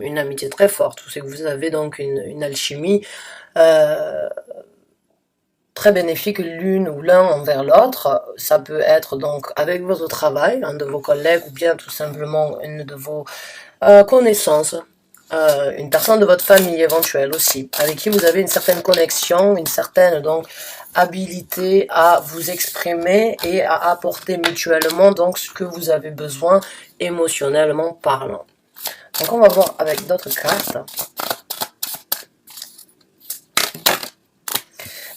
une amitié très forte, ou c'est que vous avez donc une alchimie euh, très bénéfique l'une ou l'un envers l'autre. Ça peut être donc avec votre travail, un de vos collègues, ou bien tout simplement une de vos connaissances, une personne de votre famille éventuelle aussi, avec qui vous avez une certaine connexion, une certaine donc habilité à vous exprimer et à apporter mutuellement donc ce que vous avez besoin émotionnellement parlant. Donc on va voir avec d'autres cartes.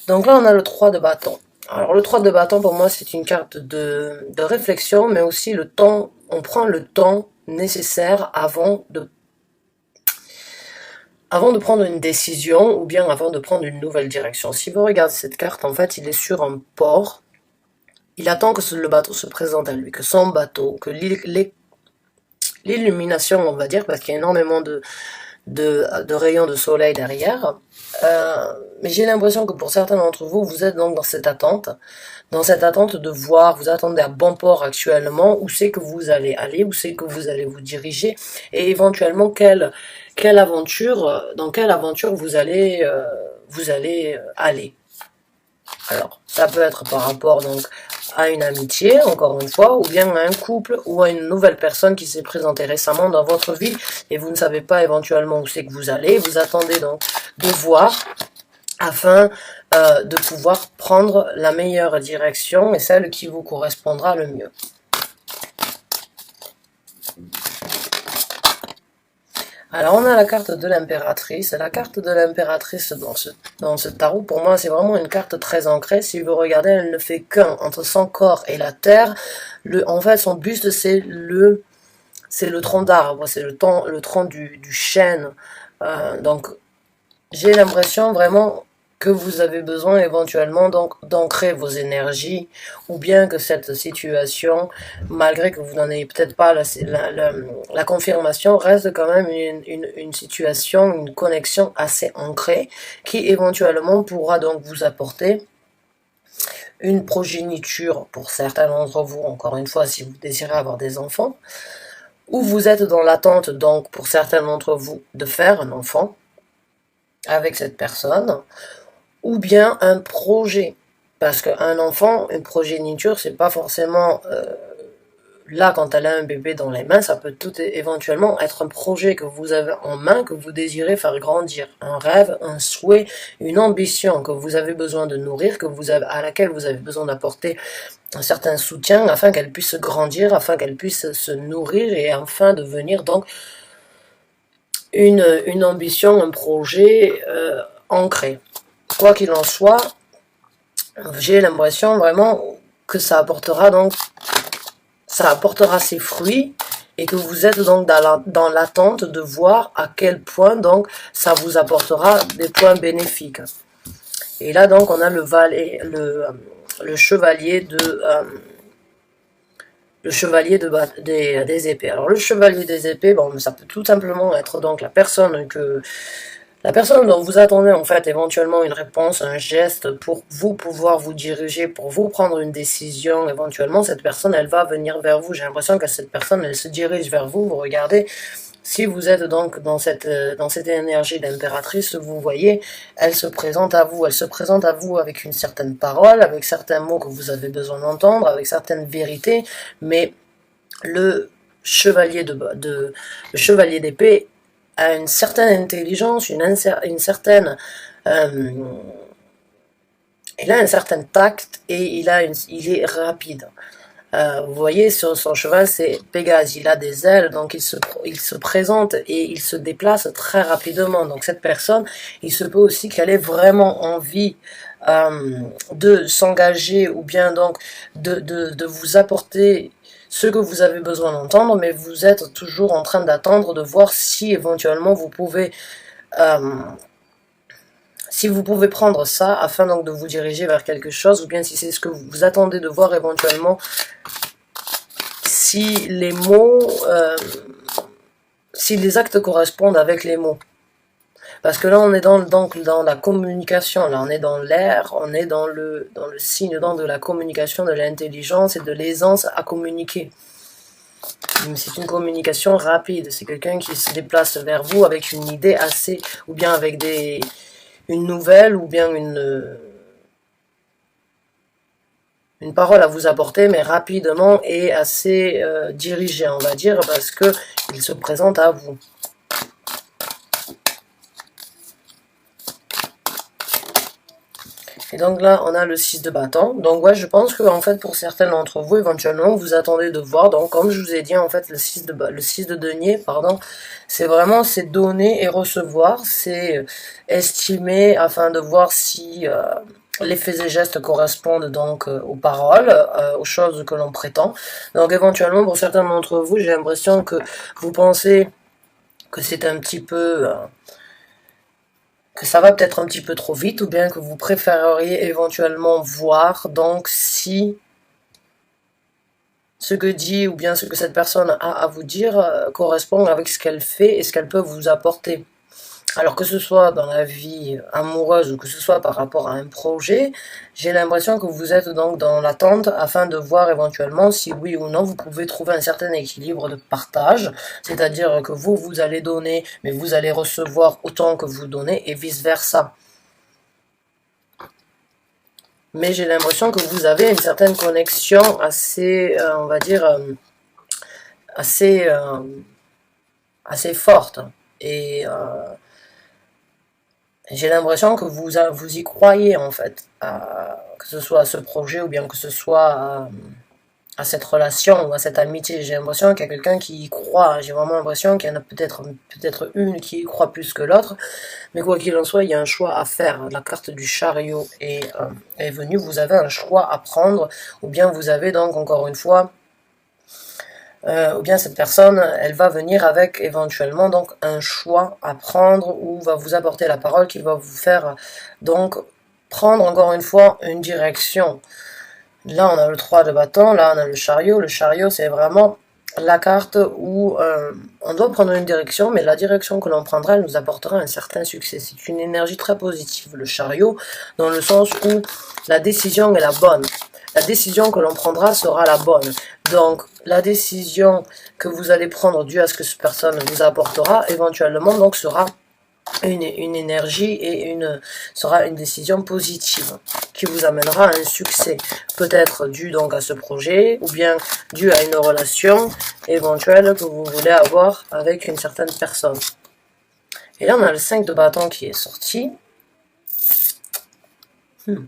Donc là on a le 3 de bâton. Alors le 3 de bâton pour moi c'est une carte de réflexion, mais aussi le temps, on prend le temps nécessaire avant de prendre une décision ou bien avant de prendre une nouvelle direction. Si vous regardez cette carte, en fait, il est sur un port. Il attend que le bateau se présente à lui, que son bateau, que l'illumination, on va dire, parce qu'il y a énormément de rayons de soleil derrière. Mais j'ai l'impression que pour certains d'entre vous, vous êtes donc dans cette attente de voir, vous attendez à bon port actuellement, où c'est que vous allez aller, où c'est que vous allez vous diriger, et éventuellement quelle aventure, dans quelle aventure vous allez aller. Alors, ça peut être par rapport donc à une amitié, encore une fois, ou bien à un couple, ou à une nouvelle personne qui s'est présentée récemment dans votre vie, et vous ne savez pas éventuellement où c'est que vous allez, vous attendez donc de voir, afin de pouvoir prendre la meilleure direction, et celle qui vous correspondra le mieux. Alors on a la carte de l'impératrice. La carte de l'impératrice dans ce tarot, pour moi, c'est vraiment une carte très ancrée. Si vous regardez, elle ne fait qu'un entre son corps et la terre. En fait, son buste, c'est le tronc d'arbre, c'est le tronc du chêne. Donc, j'ai l'impression vraiment que vous avez besoin éventuellement donc d'ancrer vos énergies, ou bien que cette situation, malgré que vous n'en ayez peut-être pas la confirmation, reste quand même une situation, une connexion assez ancrée, qui éventuellement pourra donc vous apporter une progéniture pour certains d'entre vous, encore une fois, si vous désirez avoir des enfants, ou vous êtes dans l'attente donc pour certains d'entre vous de faire un enfant avec cette personne, ou bien un projet. Parce qu'un enfant, une progéniture, c'est pas forcément là quand elle a un bébé dans les mains, ça peut tout éventuellement être un projet que vous avez en main, que vous désirez faire grandir, un rêve, un souhait, une ambition que vous avez besoin de nourrir, à laquelle vous avez besoin d'apporter un certain soutien afin qu'elle puisse grandir, afin qu'elle puisse se nourrir et enfin devenir donc une ambition, un projet ancré. Quoi qu'il en soit, j'ai l'impression vraiment que ça apportera ses fruits, et que vous êtes donc dans l'attente de voir à quel point donc ça vous apportera des points bénéfiques. Et là donc on a le chevalier des épées. Alors le chevalier des épées, bon, ça peut tout simplement être donc la personne dont vous attendez en fait éventuellement une réponse, un geste pour vous pouvoir vous diriger, pour vous prendre une décision. Éventuellement, cette personne, elle va venir vers vous. J'ai l'impression que cette personne, elle se dirige vers vous. Vous regardez, si vous êtes donc dans cette énergie d'impératrice, vous voyez, elle se présente à vous. Elle se présente à vous avec une certaine parole, avec certains mots que vous avez besoin d'entendre, avec certaines vérités. Mais le chevalier d'épée a une certaine intelligence, une certaine, il a un certain tact, et il est rapide. Vous voyez, sur son cheval, c'est Pégase, il a des ailes, donc il se présente et il se déplace très rapidement. Donc cette personne, il se peut aussi qu'elle ait vraiment envie de s'engager, ou bien donc de vous apporter ce que vous avez besoin d'entendre, mais vous êtes toujours en train d'attendre, de voir si éventuellement vous pouvez prendre ça afin donc de vous diriger vers quelque chose, ou bien si c'est ce que vous attendez de voir éventuellement, si les mots, si les actes correspondent avec les mots. Parce que là, on est donc dans la communication, là, on est dans l'air, on est dans le signe donc de la communication, de l'intelligence et de l'aisance à communiquer. C'est une communication rapide, c'est quelqu'un qui se déplace vers vous avec une idée assez, ou bien avec une nouvelle, ou bien une parole à vous apporter, mais rapidement et assez dirigée, on va dire, parce que il se présente à vous. Et donc là, on a le 6 de bâton. Donc ouais, je pense que en fait, pour certains d'entre vous, éventuellement, vous attendez de voir. Donc comme je vous ai dit, en fait, le 6 de denier, pardon, c'est vraiment, c'est donner et recevoir. C'est estimer afin de voir si les faits et gestes correspondent donc aux paroles, aux choses que l'on prétend. Donc éventuellement, pour certains d'entre vous, j'ai l'impression que vous pensez que c'est un petit peu... que ça va peut-être un petit peu trop vite, ou bien que vous préféreriez éventuellement voir donc si ce que dit ou bien ce que cette personne a à vous dire correspond avec ce qu'elle fait et ce qu'elle peut vous apporter. Alors que ce soit dans la vie amoureuse ou que ce soit par rapport à un projet, j'ai l'impression que vous êtes donc dans l'attente afin de voir éventuellement si oui ou non vous pouvez trouver un certain équilibre de partage, c'est-à-dire que vous allez donner, mais vous allez recevoir autant que vous donnez et vice-versa. Mais j'ai l'impression que vous avez une certaine connexion assez, on va dire, assez, assez forte. Et j'ai l'impression que vous y croyez, en fait, que ce soit à ce projet ou bien que ce soit à cette relation ou à cette amitié. J'ai l'impression qu'il y a quelqu'un qui y croit. J'ai vraiment l'impression qu'il y en a peut-être une qui y croit plus que l'autre. Mais quoi qu'il en soit, il y a un choix à faire. La carte du chariot est venue. Vous avez un choix à prendre. Ou bien vous avez donc, encore une fois, ou bien cette personne, elle va venir avec éventuellement donc un choix à prendre ou va vous apporter la parole qui va vous faire donc prendre encore une fois une direction. Là, on a le 3 de bâton, là, on a le chariot. Le chariot, c'est vraiment la carte où on doit prendre une direction, mais la direction que l'on prendra, elle nous apportera un certain succès. C'est une énergie très positive, le chariot, dans le sens où la décision est la bonne. La décision que l'on prendra sera la bonne. Donc, la décision que vous allez prendre due à ce que cette personne vous apportera, éventuellement, donc, sera une énergie et sera une décision positive qui vous amènera à un succès, peut-être dû donc à ce projet ou bien dû à une relation éventuelle que vous voulez avoir avec une certaine personne. Et là on a le 5 de bâton qui est sorti. Il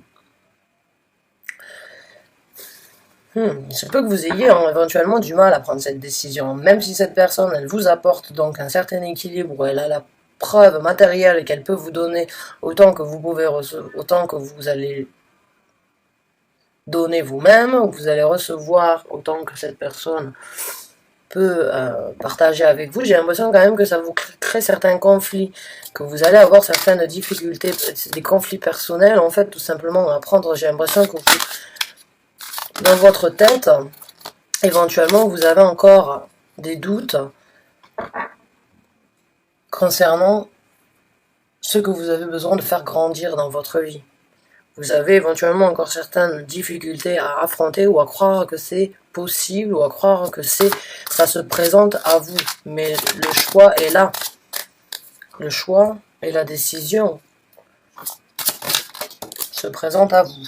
se peut que vous ayez éventuellement du mal à prendre cette décision, même si cette personne elle vous apporte donc un certain équilibre, elle a la preuve matérielle qu'elle peut vous donner autant que vous pouvez autant que vous allez donner vous-même, ou vous allez recevoir autant que cette personne peut partager avec vous. J'ai l'impression quand même que ça vous crée certains conflits, que vous allez avoir certaines difficultés, des conflits personnels en fait, tout simplement à prendre. J'ai l'impression que vous, dans votre tête, éventuellement vous avez encore des doutes concernant ce que vous avez besoin de faire grandir dans votre vie. Vous avez éventuellement encore certaines difficultés à affronter ou à croire que c'est possible ou à croire que ça se présente à vous. Mais le choix est là. Le choix et la décision se présentent à vous.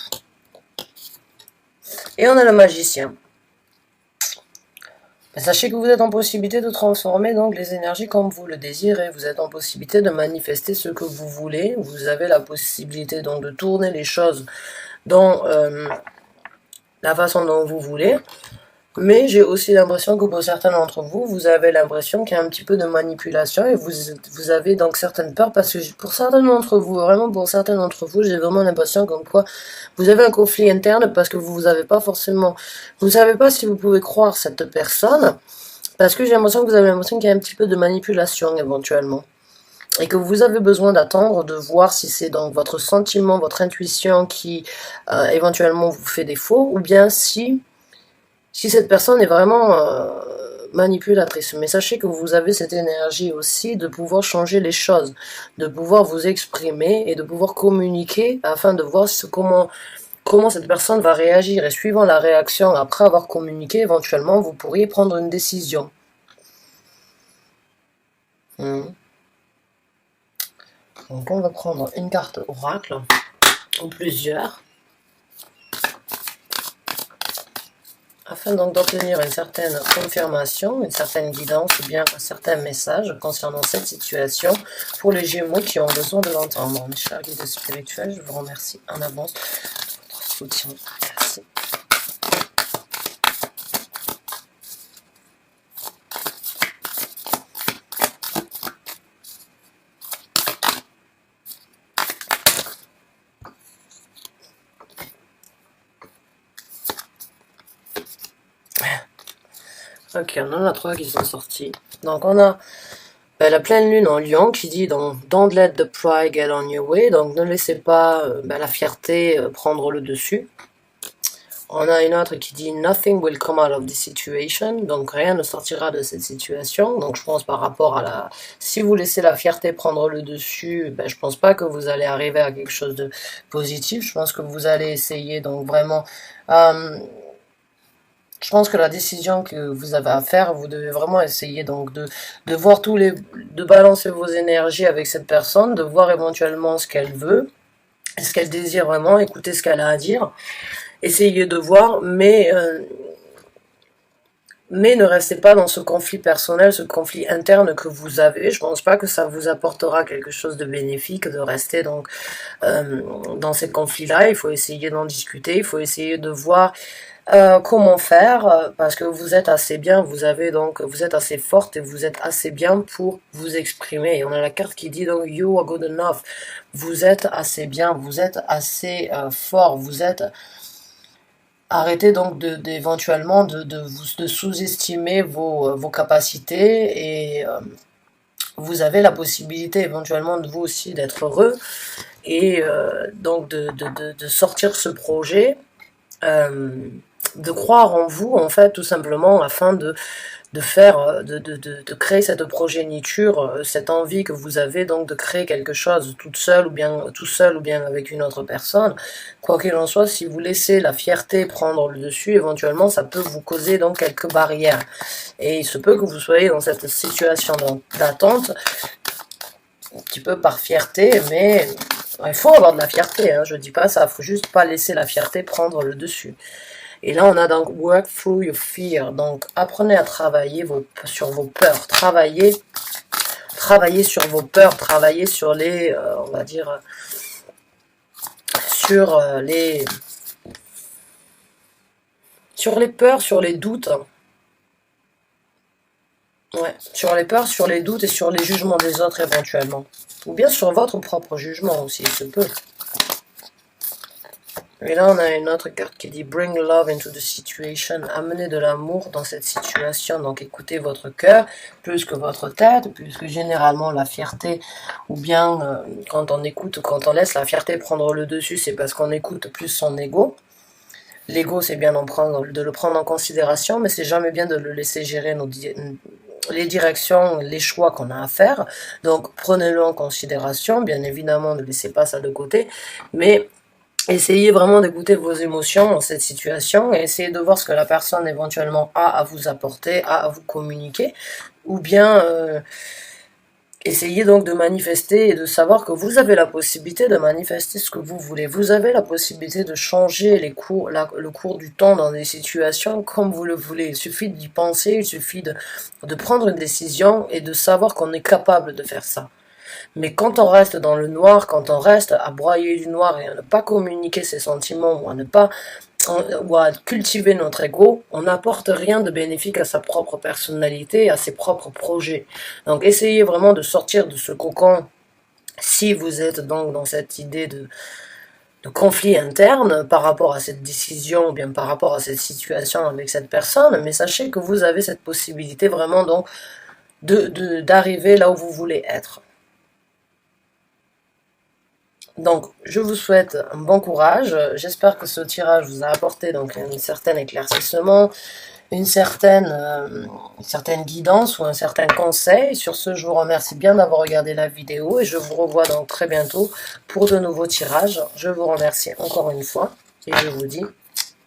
Et on a le magicien. Sachez que vous êtes en possibilité de transformer donc les énergies comme vous le désirez. Vous êtes en possibilité de manifester ce que vous voulez. Vous avez la possibilité donc de tourner les choses dans la façon dont vous voulez. Mais j'ai aussi l'impression que pour certains d'entre vous, vous avez l'impression qu'il y a un petit peu de manipulation et vous avez donc certaines peurs parce que pour certains d'entre vous, vraiment pour certains d'entre vous, j'ai vraiment l'impression comme quoi vous avez un conflit interne parce que vous n'avez pas forcément, vous ne savez pas si vous pouvez croire cette personne parce que j'ai l'impression que vous avez l'impression qu'il y a un petit peu de manipulation éventuellement. Et que vous avez besoin d'attendre, de voir si c'est donc votre sentiment, votre intuition qui éventuellement vous fait défaut ou bien si cette personne est vraiment manipulatrice. Mais sachez que vous avez cette énergie aussi de pouvoir changer les choses, de pouvoir vous exprimer et de pouvoir communiquer afin de voir comment comment cette personne va réagir. Et suivant la réaction, après avoir communiqué, éventuellement, vous pourriez prendre une décision. Donc on va prendre une carte oracle, ou plusieurs, afin donc d'obtenir une certaine confirmation, une certaine guidance ou bien un certain message concernant cette situation pour les Gémeaux qui ont besoin de l'entendre. Mes chers guides spirituels, je vous remercie en avance pour votre soutien. Merci. Ok, on en a 3 qui sont sortis. Donc on a la pleine lune en lion qui dit donc don't let the pride get on your way, donc ne laissez pas la fierté prendre le dessus. On a une autre qui dit nothing will come out of this situation, donc rien ne sortira de cette situation. Donc je pense par rapport à la, si vous laissez la fierté prendre le dessus, je pense pas que vous allez arriver à quelque chose de positif. Je pense que vous allez essayer donc vraiment je pense que la décision que vous avez à faire, vous devez vraiment essayer donc de voir de balancer vos énergies avec cette personne, de voir éventuellement ce qu'elle veut, ce qu'elle désire vraiment, écouter ce qu'elle a à dire, essayez de voir, mais ne restez pas dans ce conflit personnel, ce conflit interne que vous avez. Je pense pas que ça vous apportera quelque chose de bénéfique de rester donc dans ces conflits-là. Il faut essayer d'en discuter, il faut essayer de voir comment faire, parce que vous êtes assez bien, vous êtes assez forte et vous êtes assez bien pour vous exprimer. Et on a la carte qui dit donc you are good enough. Vous êtes assez bien, vous êtes assez fort, vous êtes. Arrêtez donc d'éventuellement de sous-estimer vos capacités et vous avez la possibilité éventuellement de vous aussi d'être heureux et donc de sortir ce projet. De croire en vous, en fait, tout simplement, afin de créer cette progéniture, cette envie que vous avez, donc, de créer quelque chose toute seule, ou bien tout seul, ou bien avec une autre personne. Quoi qu'il en soit, si vous laissez la fierté prendre le dessus, éventuellement, ça peut vous causer, donc, quelques barrières. Et il se peut que vous soyez dans cette situation d'attente, un petit peu par fierté, mais il faut avoir de la fierté, hein, je dis pas ça, il faut juste pas laisser la fierté prendre le dessus. Et là, on a donc work through your fear. Donc, apprenez à travailler sur vos peurs. Travaillez sur vos peurs. Travaillez sur les, on va dire, sur les peurs, sur les doutes. Ouais, sur les peurs, sur les doutes et sur les jugements des autres éventuellement. Ou bien sur votre propre jugement aussi, il se peut. Et là, on a une autre carte qui dit « Bring love into the situation ». Amenez de l'amour dans cette situation. Donc, écoutez votre cœur plus que votre tête, puisque généralement, la fierté, ou bien quand on écoute, quand on laisse la fierté prendre le dessus, c'est parce qu'on écoute plus son ego. L'ego, c'est bien de le prendre en considération, mais c'est jamais bien de le laisser gérer les directions, les choix qu'on a à faire. Donc, prenez-le en considération. Bien évidemment, ne laissez pas ça de côté, mais essayez vraiment d'écouter vos émotions dans cette situation et essayez de voir ce que la personne éventuellement a à vous apporter, a à vous communiquer, ou bien essayez donc de manifester et de savoir que vous avez la possibilité de manifester ce que vous voulez. Vous avez la possibilité de changer le cours du temps dans des situations comme vous le voulez. Il suffit d'y penser, il suffit de prendre une décision et de savoir qu'on est capable de faire ça. Mais quand on reste dans le noir, quand on reste à broyer du noir et à ne pas communiquer ses sentiments ou à cultiver notre ego, on n'apporte rien de bénéfique à sa propre personnalité, à ses propres projets. Donc essayez vraiment de sortir de ce cocon si vous êtes donc dans cette idée de conflit interne par rapport à cette décision ou bien par rapport à cette situation avec cette personne, mais sachez que vous avez cette possibilité vraiment donc d'arriver là où vous voulez être. Donc, je vous souhaite un bon courage. J'espère que ce tirage vous a apporté donc un certain éclaircissement, une certaine guidance ou un certain conseil. Sur ce, je vous remercie bien d'avoir regardé la vidéo et je vous revois donc très bientôt pour de nouveaux tirages. Je vous remercie encore une fois. Et je vous dis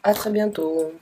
à très bientôt.